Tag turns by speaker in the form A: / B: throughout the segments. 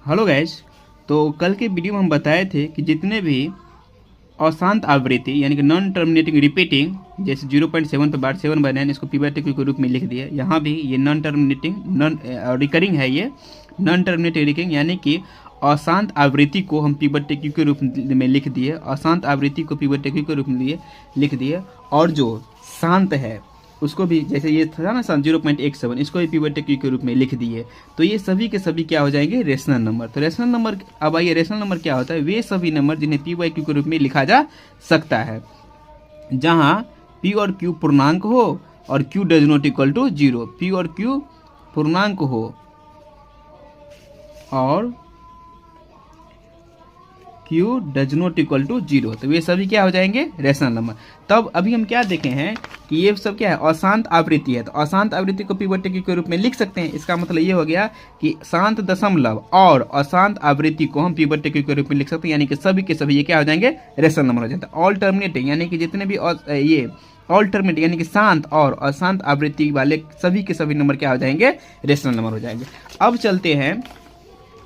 A: Hello guys. तो कल के वीडियो में हम बताए थे कि जितने भी अशांत आवृत्ति यानी कि नॉन टर्मिनेटिंग रिपीटिंग, जैसे 0.7 पे बार 7/9 इसको पी/टी के रूप में लिख दिया। यहाँ भी ये नॉन टर्मिनेटिंग नॉन रिकरिंग है, ये नॉन टर्मिनेटिंग रिकरिंग यानी कि अशांत आवृत्ति को हम पी/टी के रूप में लिख दिए, अशांत आवृत्ति को पी/टी के रूप में लिख दिए। और जो शांत है उसको भी, जैसे ये था ना 0.17, इसको भी पी/टी के रूप में लिख दिए। तो ये सभी के सभी क्या हो जाएंगे, रेशनल नंबर। तो रेशनल नंबर, अब आइए रेशनल नंबर क्या होता है। वे सभी नंबर जिन्हें पी/क्यू के रूप में लिखा जा सकता है जहां पी और क्यू पूर्णांक हो और Q does not equal to 0। P और क्यू पूर्णांक हो और Q does not equal to 0, तो ये सभी क्या हो जाएंगे, रेशनल नंबर। तब अभी हम क्या देखे हैं कि ये सब क्या है, अशांत आवृत्ति है। तो अशांत आवृत्ति को पी/टी के रूप में लिख सकते हैं। इसका मतलब ये हो गया कि शांत दशमलव और अशांत आवृत्ति को हम पी/टी के रूप में लिख सकते हैं, यानी कि सभी के सभी ये क्या हो जाएंगे, रेशनल नंबर हो जाता है। ऑल टर्मिनेटिंग यानी कि जितने भी ये ऑल टर्मिनेटिंग यानी कि शांत और अशांत आवृत्ति वाले सभी के सभी नंबर क्या हो जाएंगे, रेशनल नंबर हो जाएंगे। अब चलते हैं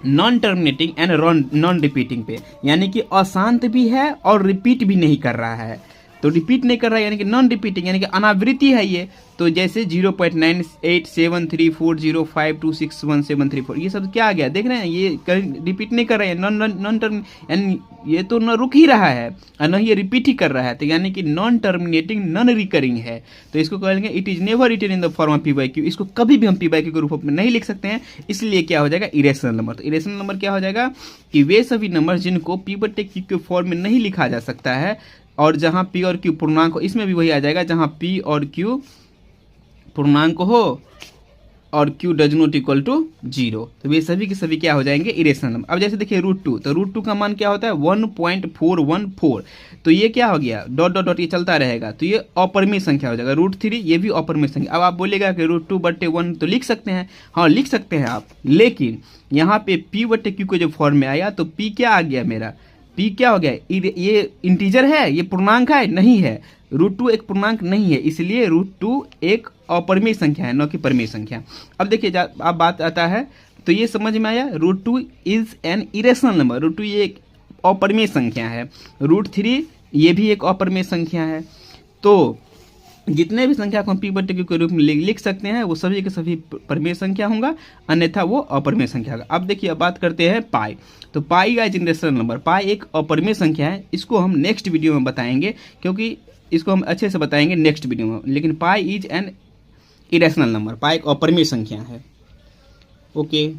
A: non terminating and non repeating पे, यानी कि अशांत भी है और रिपीट भी नहीं कर रहा है। तो रिपीट नहीं कर रहा है यानी कि नॉन रिपीटिंग यानी कि अनावृत्ति है ये। तो जैसे 0.98734052617134, ये सब क्या आ गया, देख रहे हैं, ये रिपीट नहीं कर रहा है, नॉन टर्म यानी ये तो न रुक ही रहा है और न ये रिपीट ही कर रहा है। तो यानी कि नॉन टर्मिनेटिंग नॉन रिकरिंग है। तो इसको कहेंगे it is never written in the form of p q. इसको कभी भी हम पी/क्यू के रूप में नहीं लिख सकते हैं, इसलिए क्या हो जाएगा, इरेशनल नंबर। तो इरेशनल नंबर क्या हो जाएगा कि वे सभी नंबर जिनको पी/क्यू के फॉर्म में नहीं लिखा जा सकता है और जहां पी और क्यू पूर्णांक हो, इसमें भी वही आ जाएगा, जहां पी और क्यू पूर्णांक हो और q does not equal to 0। तो वे सभी के सभी क्या हो जाएंगे, इरेशनल नंबर। अब जैसे देखिए √2, तो √2 का मान क्या होता है, 1.414। तो ये क्या हो गया, डॉट डॉट डॉट ये चलता रहेगा, तो ये अपरिमेय संख्या हो जाएगा। √3 ये भी अपरिमेय संख्या। अब आप बोलेगा कि √2/1 तो लिख सकते हैं, हाँ लिख सकते हैं आप, लेकिन यहाँ पे p/q के जो फॉर्म में आया तो p क्या आ गया, मेरा p क्या हो गया, ये इंटीजर है, ये पूर्णांक है नहीं है। √2 एक पूर्णांक नहीं है, इसलिए √2 एक अपरिमेय संख्या है, न कि परिमेय संख्या। अब देखिए अब बात आता है, तो ये समझ में आया, √2 इज एन इरेशनल नंबर। √2 ये एक अपरिमेय संख्या है, √3 ये भी एक अपरिमेय संख्या है। तो जितने भी संख्या को हम पी/क्यू के रूप में लिख सकते हैं वो सभी के सभी परिमेय संख्या होगा, अन्यथा वो अपरिमेय संख्या होगा। अब देखिए, अब बात करते हैं पाई। तो पाई का रेशनल नंबर, पाई एक अपरिमेय संख्या है। इसको हम नेक्स्ट वीडियो में बताएंगे, क्योंकि इसको हम अच्छे से बताएंगे नेक्स्ट वीडियो में। लेकिन pi is an irrational number, pi एक अपरिमेय संख्या है। ओके।